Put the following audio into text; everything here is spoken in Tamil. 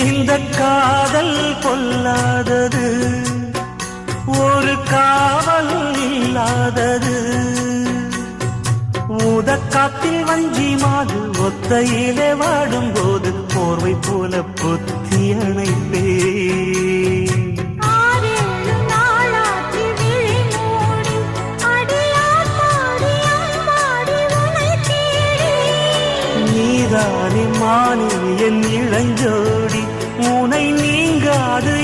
இந்த காதல் பொல்லாதது, ஒரு காவல் இல்லாதது. ஊதக்காத்தில் வஞ்சி மாது ஒத்தையிலே வாடும் போது போர்வை போல பொத்தி அணைப்பே. நீதானே மானே என் இளஞ்சோடி, உனை நீங்காது